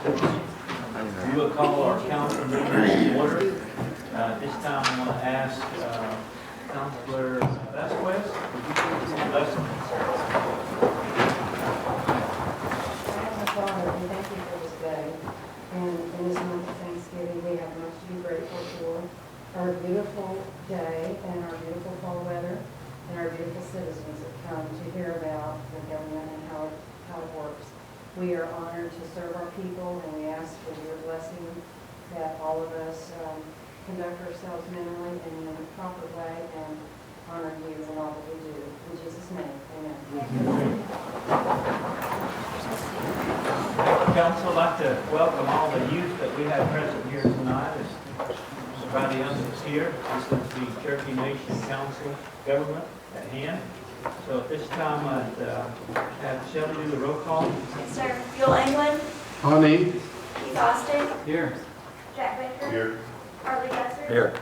We will call our council meeting to order. This time I want to ask Councilor Vasquez, would you please bless us? Heavenly Father, we thank you for this day. And in this month of Thanksgiving, we have much to be grateful for. Our beautiful day and our beautiful fall weather and our beautiful citizens that come to hear about the government and how it works. We are honored to serve our people, and we ask for your blessing that all of us conduct ourselves mentally and in a proper way and honor you in all that we do. In Jesus' name, amen. Council, I'd like to welcome all the youth that we have present here tonight. Everybody else is here. This is the Cherokee Nation Council government at hand. So at this time, I'd have Shelley do the roll call. Yes, sir. Buell England. Honey. Keith Austin. Here. Jack Baker. Here. Harley Guthrie. Here.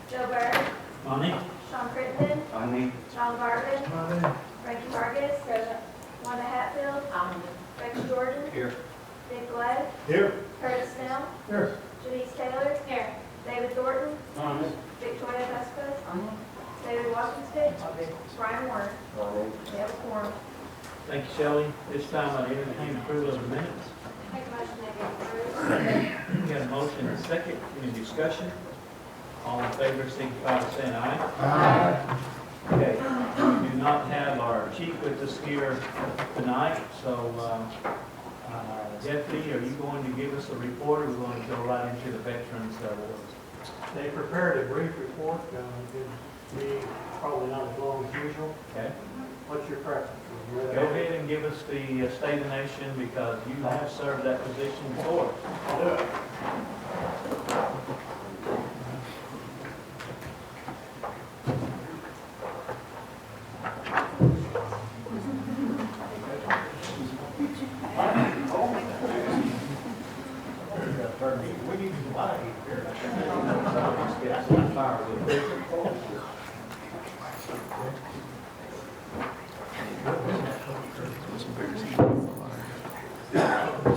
Joe Bird. Bonnie. Shawn Crittenden. Honey. John Garvin. Frankie Vargas. Present. Wanda Hatfield. Rex Jordan. Here. Dick Glad. Here. Curtis Snell. Here. Janice Taylor. Here. David Thornton. Honey. Victoria Vespa. David Washington. Brian Warren. We have a quorum. Thank you, Shelley. This time I'd entertain approval of the minutes. Make a motion that we approve. We got a motion and a second. Any discussion? All in favor, signify by saying aye. Aye. Okay, we do not have our chief with us here tonight, so Deputy, are you going to give us a report, or are we going to go right into the Veterans Awards? They prepared a brief report. It'd be probably not as long as usual. Okay, What's your preference? go ahead and give us the State of the Nation, because you have served that position before. I'll do it. We need to light here. Let's get some firewood.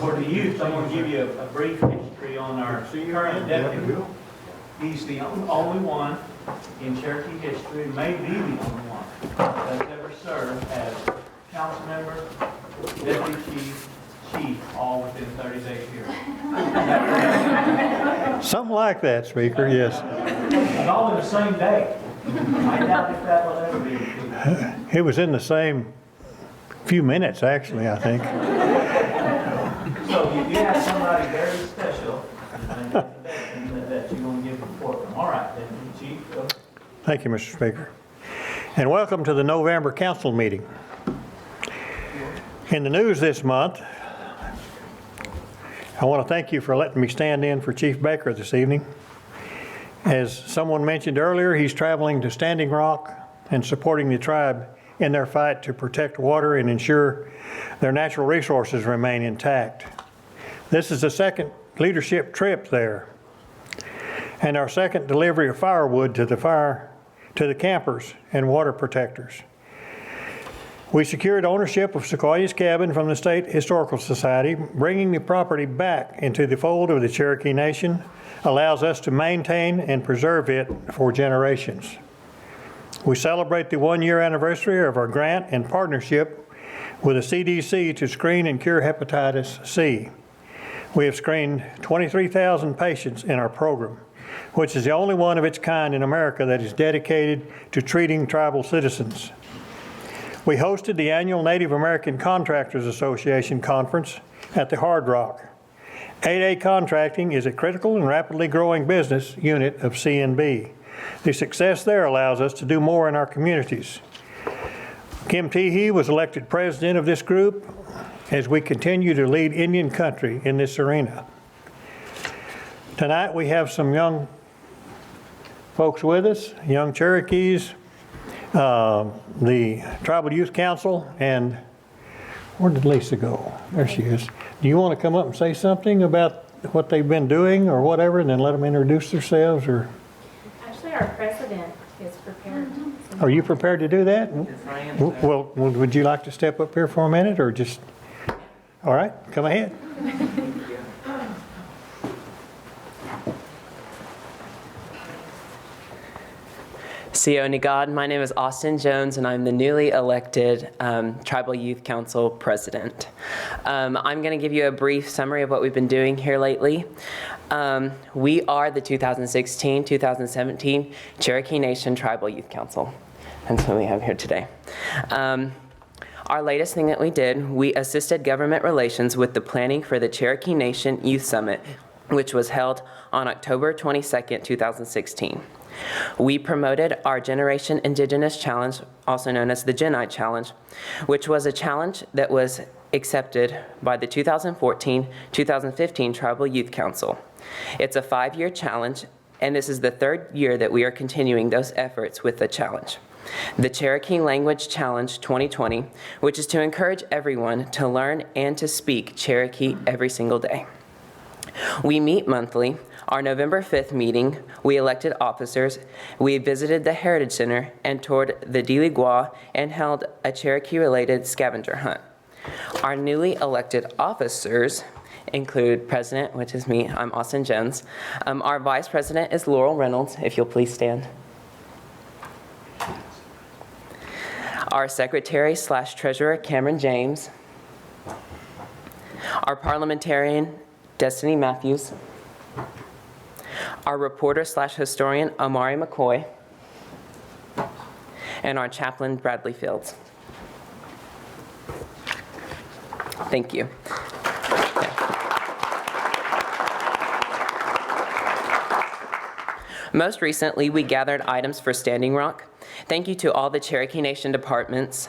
For the youth, I'm going to give you a brief history on our current deputy. He's the only one in Cherokee history, maybe the only one, that's ever served as council member, deputy chief, all within 30 days here. Something like that, Speaker, yes. And all in the same day. I doubt if that will ever be repeated. It was in the same few minutes, actually, I think. So you have somebody very special that you're going to give a report from. All right, then, Chief. Go. Thank you, Mr. Speaker. And welcome to the November Council meeting. In the news this month, I want to thank you for letting me stand in for Chief Baker this evening. As someone mentioned earlier, he's traveling to Standing Rock and supporting the tribe in their fight to protect water and ensure their natural resources remain intact. This is the second leadership trip there, and our second delivery of firewood to the campers and water protectors. We secured ownership of Sequoia's Cabin from the State Historical Society. Bringing the property back into the fold of the Cherokee Nation allows us to maintain and preserve it for generations. We celebrate the 1-year anniversary of our grant and partnership with the CDC to screen and cure hepatitis C. We have screened 23,000 patients in our program, which is the only one of its kind in America that is dedicated to treating tribal citizens. We hosted the annual Native American Contractors Association conference at the Hard Rock. 8A contracting is a critical and rapidly growing business unit of CNB. The success there allows us to do more in our communities. Kim Teehee was elected president of this group as we continue to lead Indian country in this arena. Tonight we have some young folks with us, young Cherokees, the Tribal Youth Council, and where did Lisa go? There she is. Do you want to come up and say something about what they've been doing or whatever, and then let them introduce themselves? Or Actually, our president is prepared. are you prepared to do that? Well, would you like to step up here for a minute, or just? All right, come ahead. Sione God, my name is Austin Jones, and I'm the newly elected Tribal Youth Council President. I'm going to give you a brief summary of what we've been doing here lately. We are the 2016-2017 Cherokee Nation Tribal Youth Council. That's what we have here today. Our latest thing that we did, we assisted government relations with the planning for the Cherokee Nation Youth Summit, which was held on October 22nd, 2016. We promoted our Generation Indigenous Challenge, also known as the Gen-I Challenge, which was a challenge that was accepted by the 2014-2015 Tribal Youth Council. It's a 5-year challenge, and this is the 3rd year that we are continuing those efforts with the challenge. The Cherokee Language Challenge 2020, which is to encourage everyone to learn and to speak Cherokee every single day. We meet monthly. Our November 5th meeting, we elected officers, we visited the Heritage Center and toured the Dealey Gwa and held a Cherokee-related scavenger hunt. Our newly elected officers include President, which is me, I'm Austin Jones. Our Vice President is Laurel Reynolds, if you'll please stand. Our Secretary/Treasurer, Cameron James. Our Parliamentarian, Destiny Matthews. Our reporter/historian, Amari McCoy, and our chaplain, Bradley Fields. Thank you. Most recently, we gathered items for Standing Rock. Thank you to all the Cherokee Nation departments,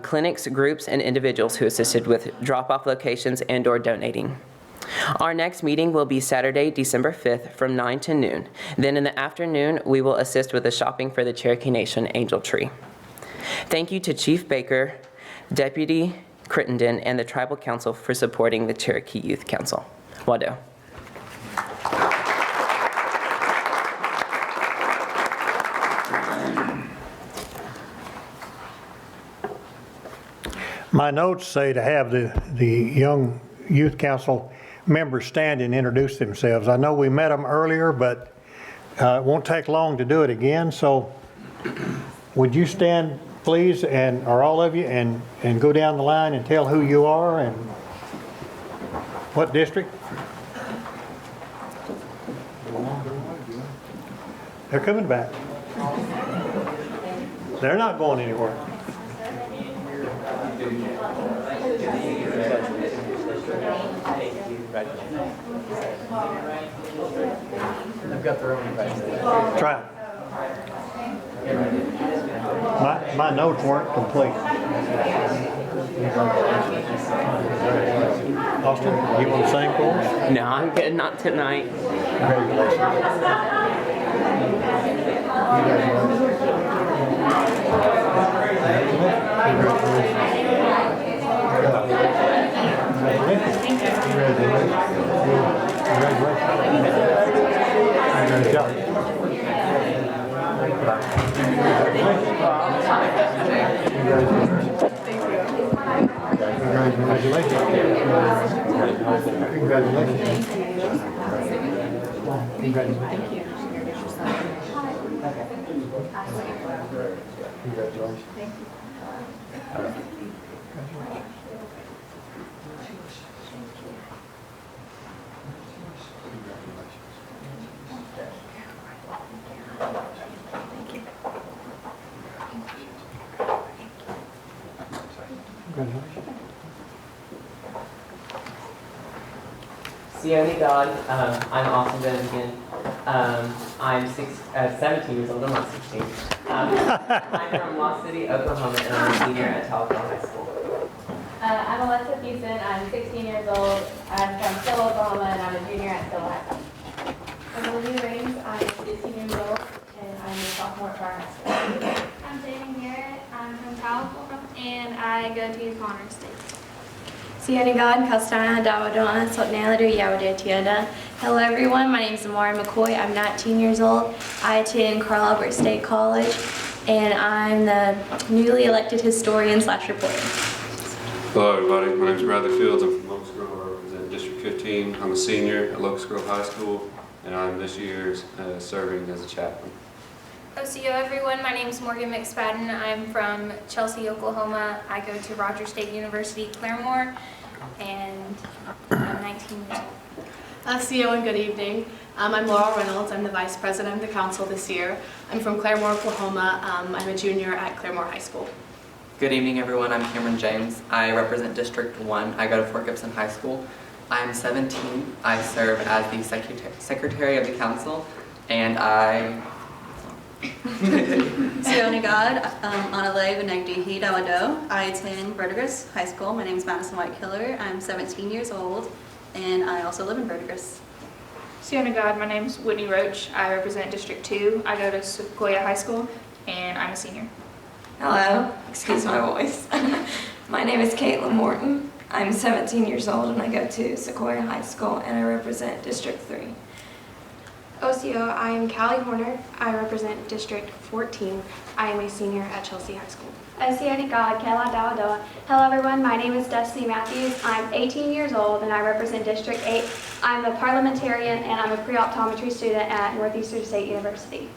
clinics, groups, and individuals who assisted with drop-off locations and/or donating. Our next meeting will be Saturday, December 5th from 9 to noon. Then in the afternoon, we will assist with the shopping for the Cherokee Nation Angel Tree. Thank you to Chief Baker, Deputy Crittenden, and the Tribal Council for supporting the Cherokee Youth Council. Wado. My notes say to have the young youth council members stand and introduce themselves. I know we met them earlier, but it won't take long to do it again. So would you stand, please, or all of you, and go down the line and tell who you are and what district? They're coming back. They're not going anywhere. They've got their own advice. Try it. My notes weren't complete. Austin, you want to sing for us? No, I'm good. Not tonight. Good job. Sione God, I'm Austin Jones again. I'm 17 years old, I'm not 16. I'm from Lost City, Oklahoma, and I'm a senior at Talcott High School. I'm Alexa Fuson. I'm 16 years old. I'm from Still, Oklahoma, and I'm a junior at Still High School. I'm Olivia Raines. I'm 16 years old, and I'm a sophomore at High School. I'm Jamie Garrett. I'm from California, and I go to Connor State. Sione God, Kastana, Dawadona, Sotnaladu, Yawade Tiada. Hello everyone, my name is Amari McCoy. I'm 19 years old. I attend Carl Albert State College, and I'm the newly elected historian/reporter. Hello everybody, my name is Bradley Fields. I'm from Locust Grove. I represent District 15. I'm a senior at Locust Grove High School, and I'm this year serving as a chaplain. OCO everyone, my name is Morgan McSpadden. I'm from Chelsea, Oklahoma. I go to Rogers State University, Claremore, and I'm 19 years old. CEO and good evening. I'm Laurel Reynolds. I'm the Vice President of the Council this year. I'm from Claremore, Oklahoma. I'm a junior at Claremore High School. Good evening, everyone. I'm Cameron James. I represent District 1. I go to Fort Gibson High School. I'm 17. I serve as the Secretary of the Council, and I... Sione God, Anale Benegdi Dawado. I attend Verdigris High School. My name is Madison White-Killer. I'm 17 years old, and I also live in Verdigris. Sienna God, my name is Whitney Roach. I represent District 2. I go to Sequoia High School, and I'm a senior. Hello, excuse my voice. My name is Caitlin Morton. I'm 17 years old, and I go to Sequoia High School, and I represent District 3. OCO, I am Callie Horner. I represent District 14. I am a senior at Chelsea High School. Siani God, Kela Dawadoa. Hello everyone, my name is Destiny Matthews. I'm 18 years old and I represent District 8. I'm a parliamentarian and I'm a pre-optometry student at Northeastern State University.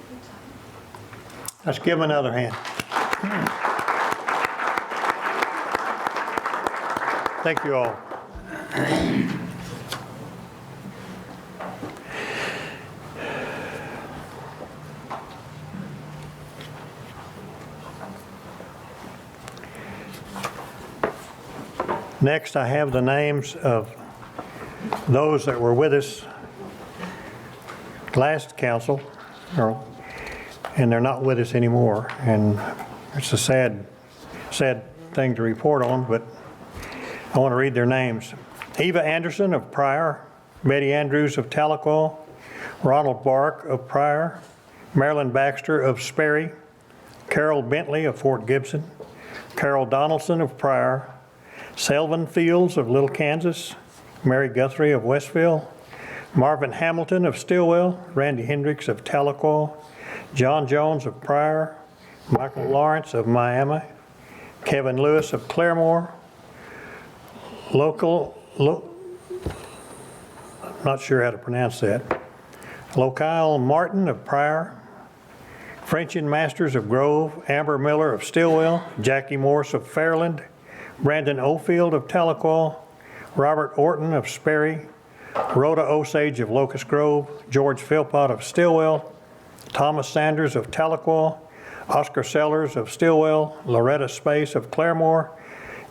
Let's give him another hand. Thank you all. Next, I have the names of those that were with us last council, and they're not with us anymore. And it's a sad thing to report on, but I want to read their names. Eva Anderson of Pryor, Betty Andrews of Tahlequah, Ronald Bark of Pryor, Marilyn Baxter of Sperry, Carol Bentley of Fort Gibson, Carol Donaldson of Pryor, Selvin Fields of Little Kansas, Mary Guthrie of Westville, Marvin Hamilton of Stillwell, Randy Hendricks of Tahlequah, John Jones of Pryor, Michael Lawrence of Miami, Kevin Lewis of Claremore, I'm not sure how to pronounce that, Lokyle Martin of Pryor, Frenchin Masters of Grove, Amber Miller of Stillwell, Jackie Morse of Fairland, Brandon Ofield of Tahlequah, Robert Orton of Sperry, Rhoda Osage of Locust Grove, George Philpott of Stillwell, Thomas Sanders of Tahlequah, Oscar Sellers of Stillwell, Loretta Space of Claremore,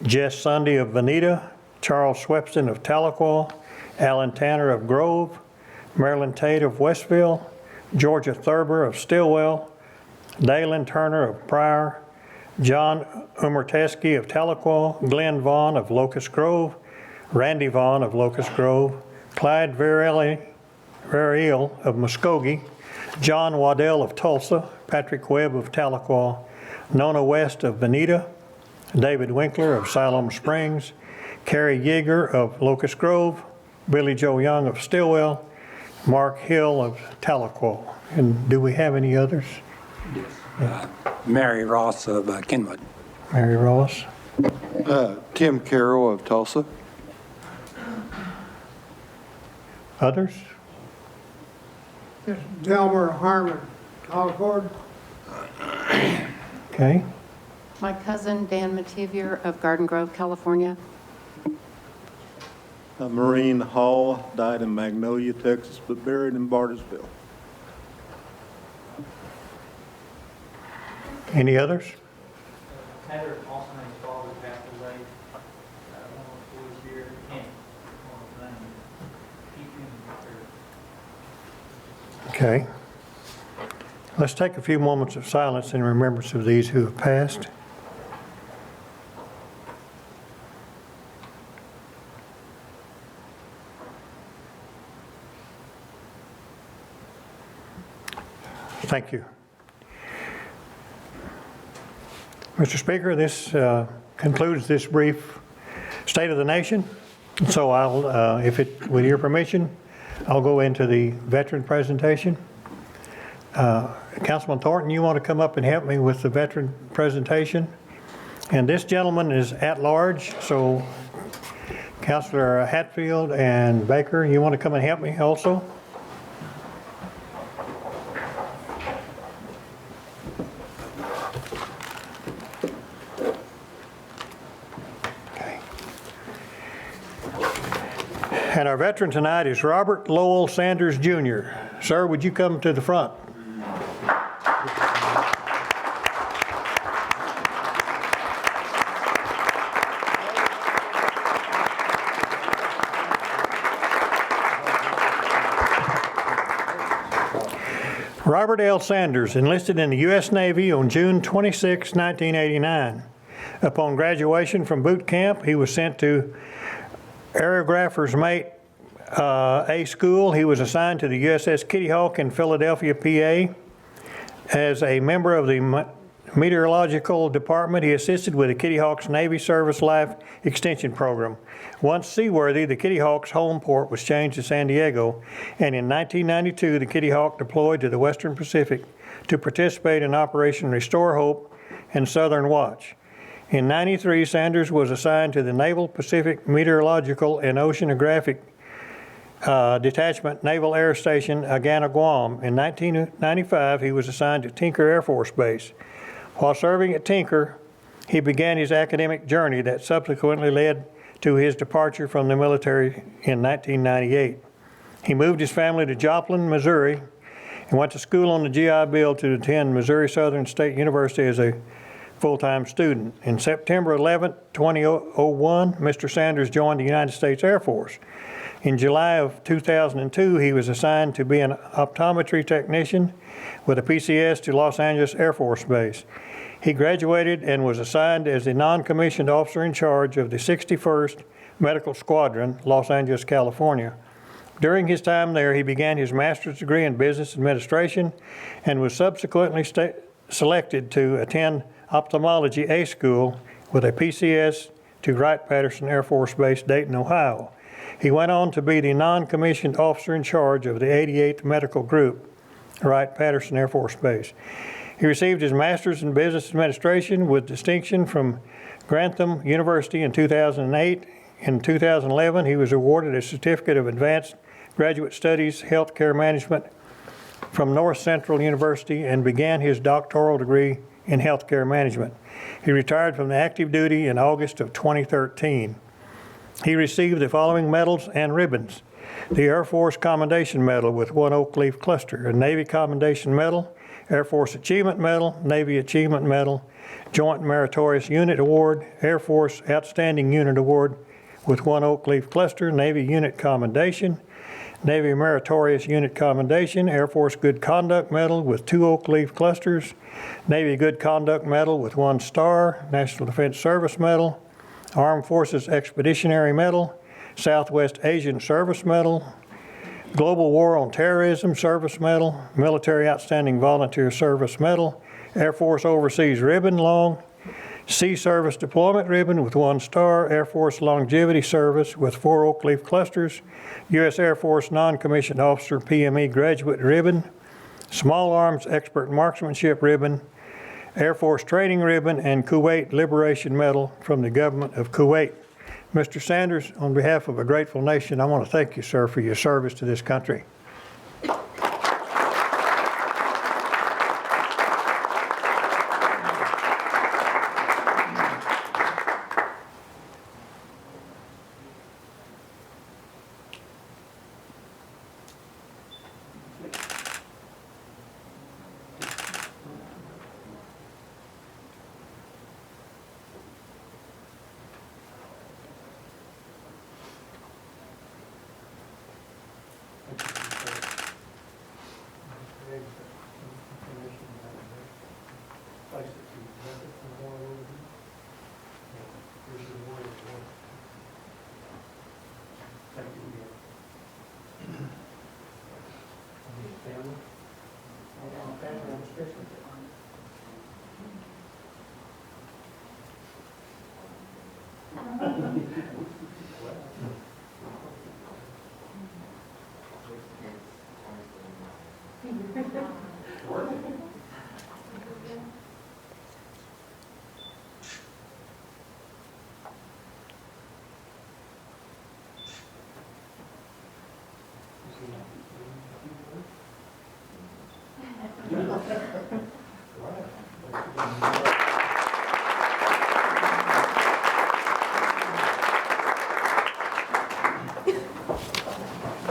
Jess Sunday of Veneta, Charles Swepston of Tahlequah, Alan Tanner of Grove, Marilyn Tate of Westville, Georgia Thurber of Stillwell, Dalen Turner of Pryor, John Umerteski of Tahlequah, Glenn Vaughn of Locust Grove, Randy Vaughn of Locust Grove, Clyde Variel of Muskogee, John Waddell of Tulsa, Patrick Webb of Tahlequah, Nona West of Veneta, David Winkler of Siloam Springs, Carrie Yeager of Locust Grove, Billy Joe Young of Stillwell, Mark Hill of Tahlequah. And do we have any others? Mary Ross of Kenwood. Mary Ross. Tim Carroll of Tulsa. Others? Delmer Harmon, Concord. Okay. My cousin Dan Mativier of Garden Grove, California. Maureen Hall died in Magnolia, Texas, but buried in Bartlesville. Any others? Heather Austin's father passed away. One of the boys here, Kent, one of them. Okay. Let's take a few moments of silence in remembrance of these who have passed. Thank you. Mr. Speaker, this concludes this brief State of the Nation. So I'll, with your permission, I'll go into the veteran presentation. Councilman Thornton, you want to come up and help me with the veteran presentation? And this gentleman is at large, so Councilor Hatfield and Baker, you want to come and help me also? And our veteran tonight is Robert Lowell Sanders Jr. Sir, would you come to the front? Robert L. Sanders enlisted in the U.S. Navy on June 26, 1989. Upon graduation from boot camp, he was sent to Aerographer's Mate A School. He was assigned to the USS Kitty Hawk in Philadelphia, PA. As a member of the Meteorological Department, he assisted with the Kitty Hawk's Navy Service Life Extension Program. Once seaworthy, the Kitty Hawk's home port was changed to San Diego, and in 1992, the Kitty Hawk deployed to the Western Pacific to participate in Operation Restore Hope and Southern Watch. In 93, Sanders was assigned to the Naval Pacific Meteorological and Oceanographic Detachment Naval Air Station, Agana, Guam. In 1995, he was assigned to Tinker Air Force Base. While serving at Tinker, he began his academic journey that subsequently led to his departure from the military in 1998. He moved his family to Joplin, Missouri, and went to school on the GI Bill to attend Missouri Southern State University as a full-time student. In September 11, 2001, Mr. Sanders joined the United States Air Force. In July of 2002, he was assigned to be an optometry technician with a PCS to Los Angeles Air Force Base. He graduated and was assigned as the non-commissioned officer in charge of the 61st Medical Squadron, Los Angeles, California. During his time there, he began his master's degree in business administration and was subsequently selected to attend ophthalmology A School with a PCS to Wright-Patterson Air Force Base, Dayton, Ohio. He went on to be the non-commissioned officer in charge of the 88th Medical Group, Wright-Patterson Air Force Base. He received his master's in business administration with distinction from Grantham University in 2008. In 2011, he was awarded a certificate of advanced graduate studies, healthcare management from North Central University and began his doctoral degree in healthcare management. He retired from the active duty in August of 2013. He received the following medals and ribbons: the Air Force Commendation Medal with 1 oak leaf cluster, a Navy Commendation Medal, Air Force Achievement Medal, Navy Achievement Medal, Joint Meritorious Unit Award, Air Force Outstanding Unit Award with 1 oak leaf cluster, Navy Unit Commendation, Navy Meritorious Unit Commendation, Air Force Good Conduct Medal with 2 oak leaf clusters, Navy Good Conduct Medal with 1 star, National Defense Service Medal, Armed Forces Expeditionary Medal, Southwest Asian Service Medal, Global War on Terrorism Service Medal, Military Outstanding Volunteer Service Medal, Air Force Overseas Ribbon Long, Sea Service Deployment Ribbon with 1 star, Air Force Longevity Service with 4 oak leaf clusters, U.S. Air Force Non-Commissioned Officer PME Graduate Ribbon, Small Arms Expert Marksmanship Ribbon, Air Force Training Ribbon, and Kuwait Liberation Medal from the Government of Kuwait. Mr. Sanders, on behalf of a grateful nation, I want to thank you, sir, for your service to this country.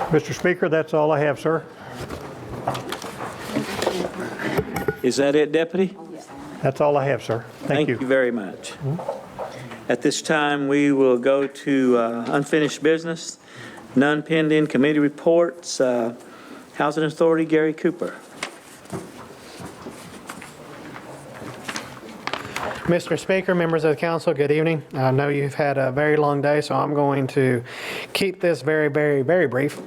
Mr. Speaker, that's all I have, sir. Is that it, Deputy? That's all I have, sir. Thank you. Thank you very much. At this time, we will go to unfinished business, none pending, committee reports, Housing Authority, Gary Cooper. Mr. Speaker, members of the council, good evening. I know you've had a very long day, so I'm going to keep this very, very, very brief.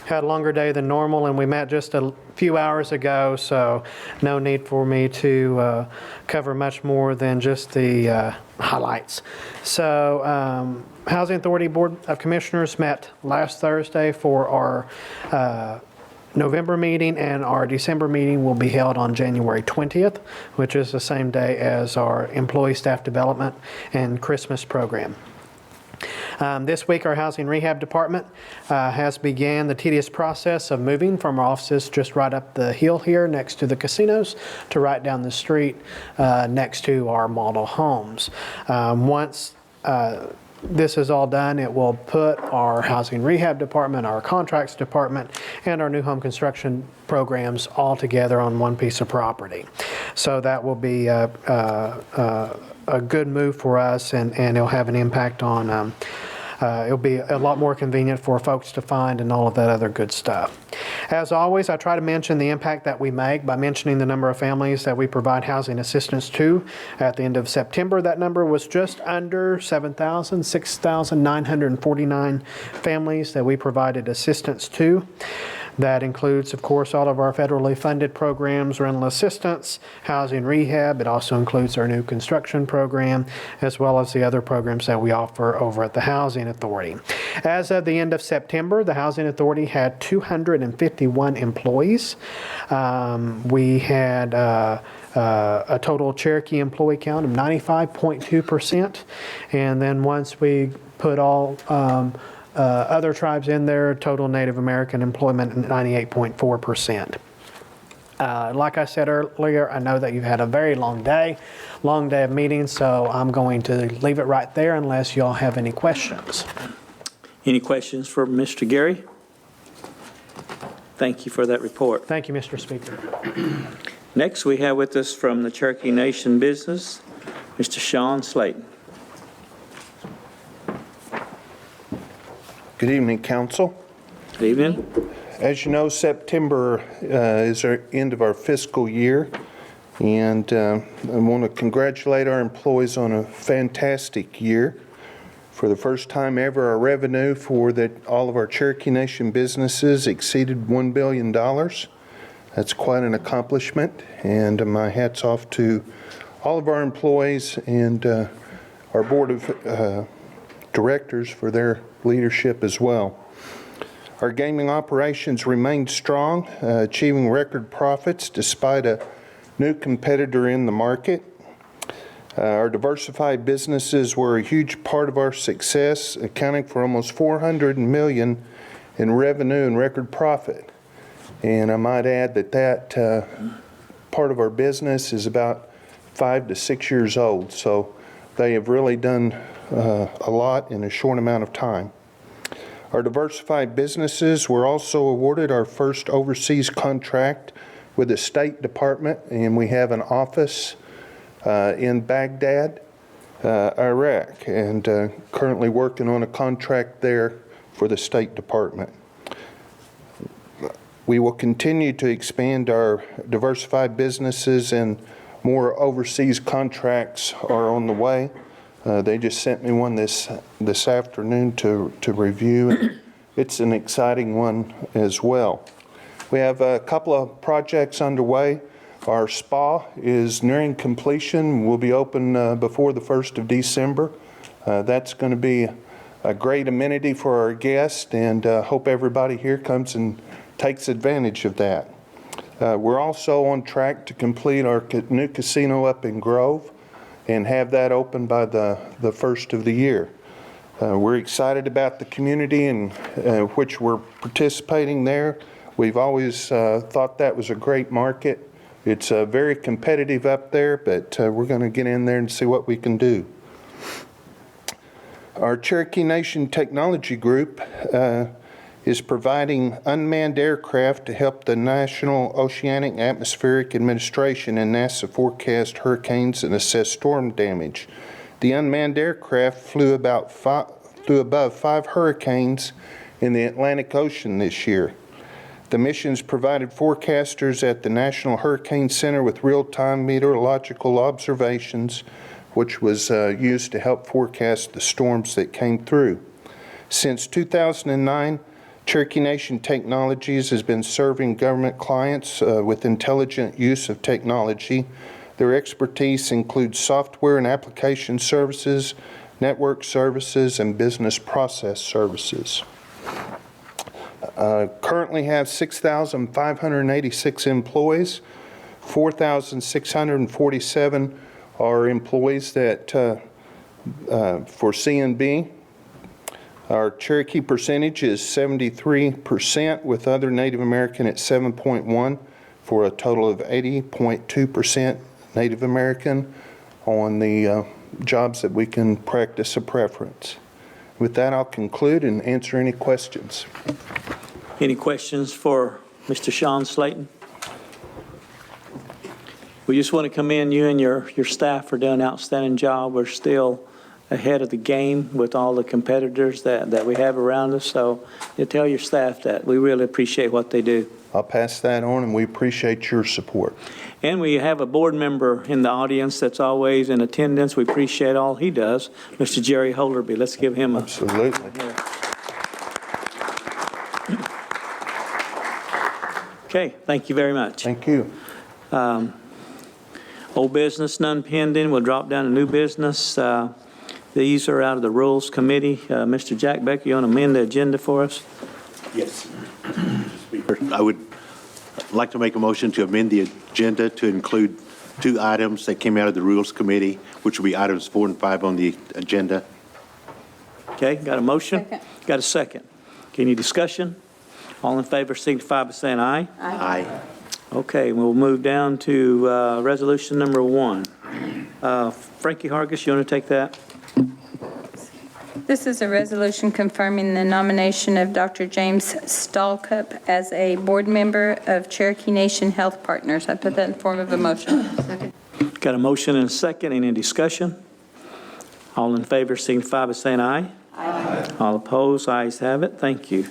Had a longer day than normal, and we met just a few hours ago, so no need for me to cover much more than just the highlights. So, Housing Authority Board of Commissioners met last Thursday for our November meeting, and our December meeting will be held on January 20th, which is the same day as our Employee Staff Development and Christmas program. This week, our Housing Rehab Department has began the tedious process of moving from our offices just right up the hill here next to the casinos to right down the street next to our model homes. Once this is all done, it will put our Housing Rehab Department, our Contracts Department, and our new home construction programs all together on one piece of property. So that will be a good move for us, and it'll have an impact on it'll be a lot more convenient for folks to find and all of that other good stuff. As always, I try to mention the impact that we make by mentioning the number of families that we provide housing assistance to. At the end of September, that number was just under 6,949 families that we provided assistance to. That includes, of course, all of our federally funded programs, rental assistance, housing rehab. It also includes our new construction program, as well as the other programs that we offer over at the Housing Authority. As of the end of September, the Housing Authority had 251 employees. We had a total Cherokee employee count of 95.2%. And then once we put all other tribes in there, total Native American employment 98.4%. Like I said earlier, I know that you've had a very long day of meetings, so I'm going to leave it right there unless y'all have any questions. Any questions for Mr. Gary? Thank you for that report. Thank you, Mr. Speaker. Next, we have with us from the Cherokee Nation Business, Mr. Shawn Slaton. Good evening, Council. Good evening. As you know, September is our end of our fiscal year, and I want to congratulate our employees on a fantastic year. For the first time ever, our revenue for all of our Cherokee Nation businesses exceeded $1 billion. That's quite an accomplishment, and my hat's off to all of our employees and our board of directors for their leadership as well. Our gaming operations remained strong, achieving record profits despite a new competitor in the market. Our diversified businesses were a huge part of our success, accounting for almost $400 million in revenue and record profit. And I might add that part of our business is about 5 to 6 years old, so they have really done a lot in a short amount of time. Our diversified businesses were also awarded our first overseas contract with the State Department, and we have an office in Baghdad, Iraq, and currently working on a contract there for the State Department. We will continue to expand our diversified businesses, and more overseas contracts are on the way. They just sent me one this afternoon to review. It's an exciting one as well. We have a couple of projects underway. Our spa is nearing completion. We'll be open before the 1st of December. That's going to be a great amenity for our guests, and hope everybody here comes and takes advantage of that. We're also on track to complete our new casino up in Grove and have that open by the first of the year. We're excited about the community in which we're participating there. We've always thought that was a great market. It's very competitive up there, but we're going to get in there and see what we can do. Our Cherokee Nation Technology Group is providing unmanned aircraft to help the National Oceanic Atmospheric Administration and NASA forecast hurricanes and assess storm damage. The unmanned aircraft flew above 5 hurricanes in the Atlantic Ocean this year. The missions provided forecasters at the National Hurricane Center with real-time meteorological observations, which was used to help forecast the storms that came through. Since 2009, Cherokee Nation Technologies has been serving government clients with intelligent use of technology. Their expertise includes software and application services, network services, and business process services. Currently have 6,586 employees. 4,647 are employees that for CNB. Our Cherokee percentage is 73%, with other Native American at 7.1%, for a total of 80.2% Native American on the jobs that we can practice a preference. With that, I'll conclude and answer any questions. Any questions for Mr. Shawn Slaton? We just want to commend you and your staff for doing an outstanding job. We're still ahead of the game with all the competitors that we have around us. So you tell your staff that we really appreciate what they do. I'll pass that on, and we appreciate your support. And we have a board member in the audience that's always in attendance. We appreciate all he does, Mr. Jerry Holderby. Let's give him a... Absolutely. Okay, thank you very much. Thank you. Old business, none pending. We'll drop down to new business. These are out of the Rules Committee. Mr. Jack Becker, you want to amend the agenda for us? Yes. Speaker, I would like to make a motion to amend the agenda to include 2 items that came out of the Rules Committee, which will be items 4 and 5 on the agenda. Okay, got a motion? Second. Got a second. Any discussion? All in favor signify by saying aye. Aye. Okay, we'll move down to resolution number 1. Frankie Hargis, you want to take that? This is a resolution confirming the nomination of Dr. James Stallcup as a board member of Cherokee Nation Health Partners. I put that in form of a motion. Second. Got a motion and a second. Any discussion? All in favor signify by saying aye. Aye. All opposed, ayes have it. Thank you.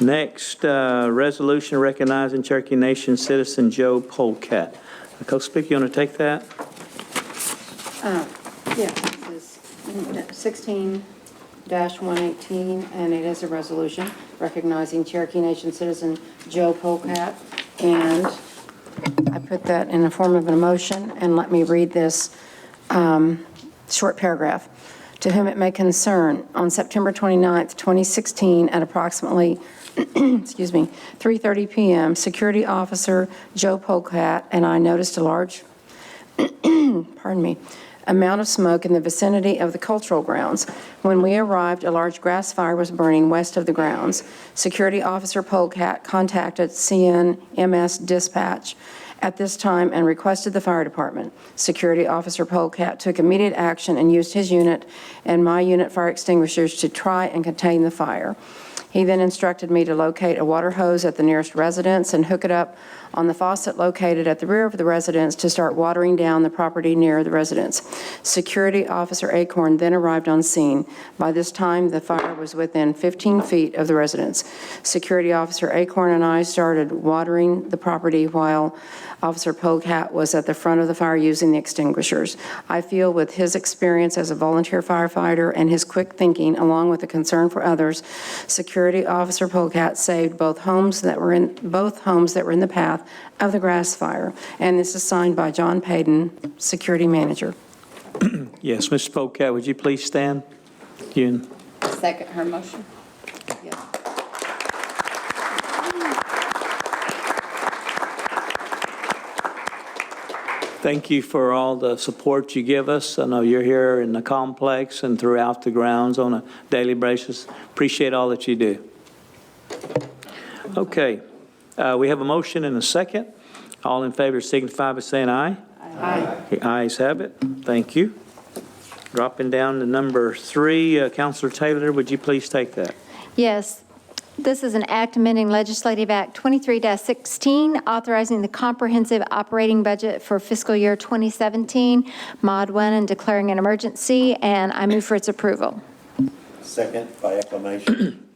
Next, resolution recognizing Cherokee Nation citizen Joe Polecat. Co-speaker, you want to take that? Yes, this is 16-118, and it is a resolution recognizing Cherokee Nation citizen Joe Polecat. And I put that in the form of an motion, and let me read this short paragraph. To whom it may concern, on September 29th, 2016, at approximately 3:30 p.m., security officer Joe Polecat and I noticed a large amount of smoke in the vicinity of the cultural grounds. When we arrived, a large grass fire was burning west of the grounds. Security officer Polecat contacted CNMS dispatch at this time and requested the fire department. Security officer Polecat took immediate action and used his unit and my unit fire extinguishers to try and contain the fire. He then instructed me to locate a water hose at the nearest residence and hook it up on the faucet located at the rear of the residence to start watering down the property near the residence. Security officer Acorn then arrived on scene. By this time, the fire was within 15 feet of the residence. Security officer Acorn and I started watering the property while Officer Polecat was at the front of the fire using the extinguishers. I feel with his experience as a volunteer firefighter and his quick thinking, along with the concern for others, Security Officer Polecat saved both homes that were in the path of the grass fire. And this is signed by John Payton, Security Manager. Yes, Mr. Polecat, would you please stand? You. Second her motion. Yes. Thank you for all the support you give us. I know you're here in the complex and throughout the grounds on a daily basis. Appreciate all that you do. Okay, we have a motion and a second. All in favor signify by saying aye. Aye. The ayes have it. Thank you. Dropping down to number 3, Councilor Taylor, would you please take that? Yes. This is an act amending Legislative Act 23-16, authorizing the comprehensive operating budget for fiscal year 2017, Mod 1, and declaring an emergency, and I move for its approval. Second by acclamation.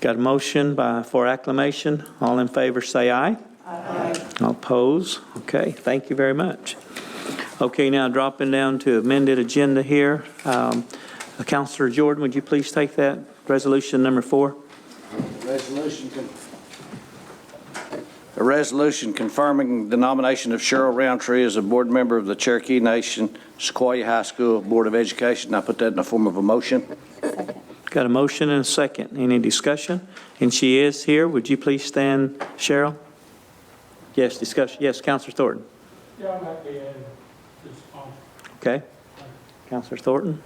Got a motion for acclamation. All in favor say aye. Aye. All oppose? Okay, thank you very much. Okay, now dropping down to amended agenda here. Councilor Jordan, would you please take that resolution number 4? A resolution confirming the nomination of Cheryl Roundtree as a board member of the Cherokee Nation Sequoia High School Board of Education. I put that in the form of a motion. Got a motion and a second. Any discussion? And she is here. Would you please stand, Cheryl? Yes, discussion. Yes, Councilor Thornton. Yeah, I'm happy to add this sponsor. Okay. Councilor Thornton.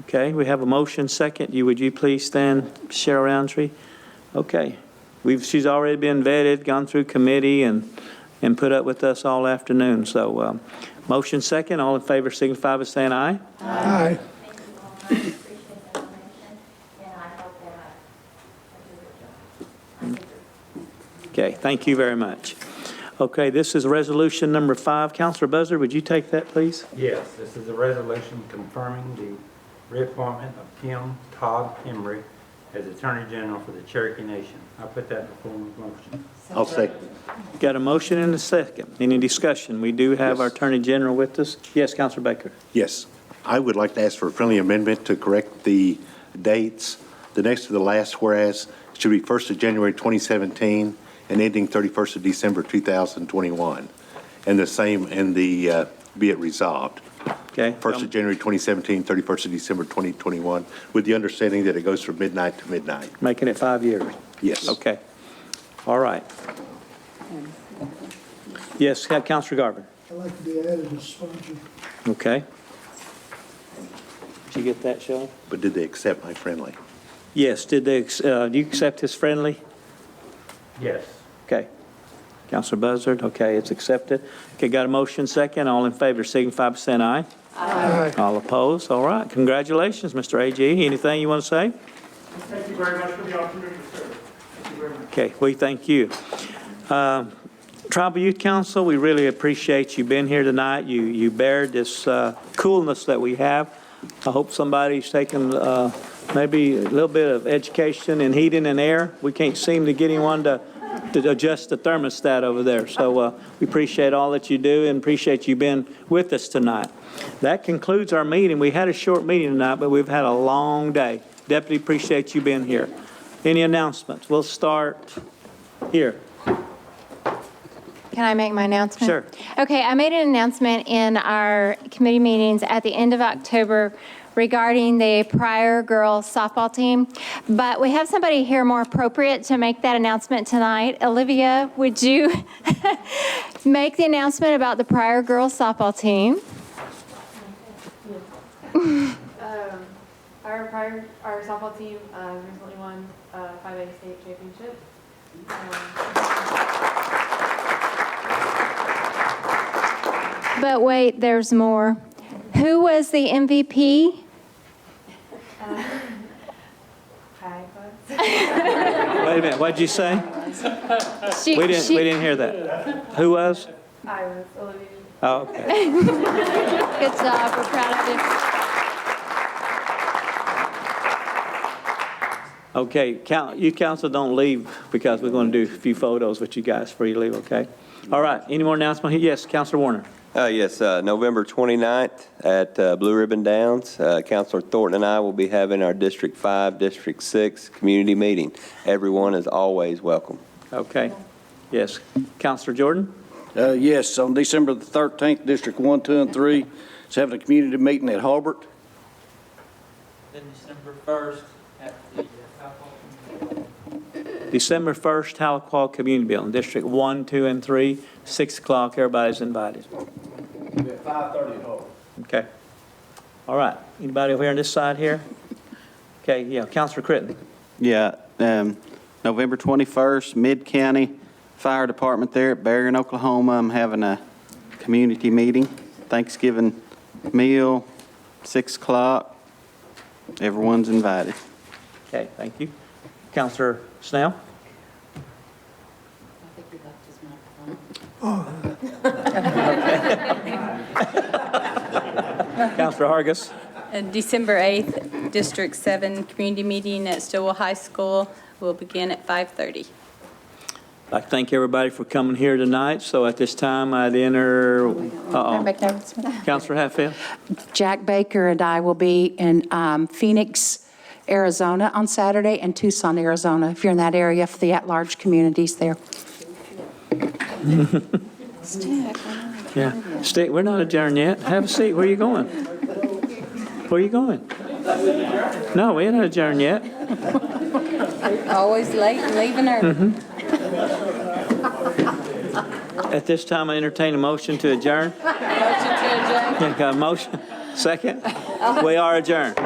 Okay, we have a motion second. Would you please stand, Cheryl Roundtree? Okay. She's already been vetted, gone through committee, and put up with us all afternoon. So, motion second. All in favor signify by saying aye. Aye. Okay, thank you very much. Okay, this is resolution number 5. Councilor Buzzard, would you take that, please? Yes, this is a resolution confirming the reappointment of Kim Todd Emery as Attorney General for the Cherokee Nation. I put that in the form of motion. I'll second. Got a motion and a second. Any discussion? We do have our Attorney General with us. Yes, Councilor Baker. Yes. I would like to ask for a friendly amendment to correct the dates. The next to the last whereas should be 1st of January 2017 and ending 31st of December 2021. And the same in the be it resolved. Okay. 1st of January 2017, 31st of December 2021, with the understanding that it goes from midnight to midnight. Making it 5 years. Yes. Okay. All right. Yes, Councilor Garvin. I'd like to be added as sponsor. Okay. Did you get that, Shawn? But did they accept my friendly? Yes. Did they? Do you accept his friendly? Yes. Okay. Councilor Buzzard. Okay, it's accepted. Okay, got a motion second. All in favor signify by saying aye. Aye. All opposed? All right. Congratulations, Mr. A.G. Anything you want to say? Thank you very much for the opportunity to serve. Thank you very much. Okay, we thank you. Tribal Youth Council, we really appreciate you being here tonight. You bared this coolness that we have. I hope somebody's taken maybe a little bit of education in heating and air. We can't seem to get anyone to adjust the thermostat over there. So we appreciate all that you do and appreciate you being with us tonight. That concludes our meeting. We had a short meeting tonight, but we've had a long day. Deputy, appreciate you being here. Any announcements? We'll start here. Can I make my announcement? Sure. Okay, I made an announcement in our committee meetings at the end of October regarding the Pryor girls softball team, but we have somebody here more appropriate to make that announcement tonight. Olivia, would you make the announcement about the Pryor girls softball team? Our softball team recently won 5A state championship. But wait, there's more. Who was the MVP? Wait a minute, what'd you say? We didn't hear that. Who was? I was Olivia. Oh, okay. Good job, we're proud of you. Okay, youth council, don't leave because we're going to do a few photos with you guys before you leave, okay? All right, any more announcement? Yes, Councilor Warner. Yes, November 29th at Blue Ribbon Downs, Councilor Thornton and I will be having our District 5, District 6 community meeting. Everyone is always welcome. Okay. Yes. Councilor Jordan? Yes, on December the 13th, District 1, 2, and 3 is having a community meeting at Hobart. Then December 1st at the December 1st, Tahlequah Community Building, District 1, 2, and 3, 6 o'clock. Everybody's invited. At 5:30 at Hobart. Okay. All right. Anybody over here on this side here? Okay, yeah. Councilor Crittenden. Yeah. November 21st, Mid-County Fire Department there at Berrien, Oklahoma. I'm having a community meeting, Thanksgiving meal, 6 o'clock. Everyone's invited. Okay, thank you. Counselor Snell? Counselor Hargis? December 8th, District 7 Community Meeting at Stillwell High School will begin at 5:30. I'd like to thank everybody for coming here tonight. So at this time, I'd enter, Counselor Hatfield? Jack Baker and I will be in Phoenix, Arizona on Saturday, and Tucson, Arizona, if you're in that area, for the at-large communities there. Yeah. Stay, we're not adjourned yet. Have a seat. Where are you going? Where are you going? No, we ain't adjourned yet. Always late and leaving early. At this time, I entertain a motion to adjourn. Motion to adjourn. Got a motion? Second? We are adjourned.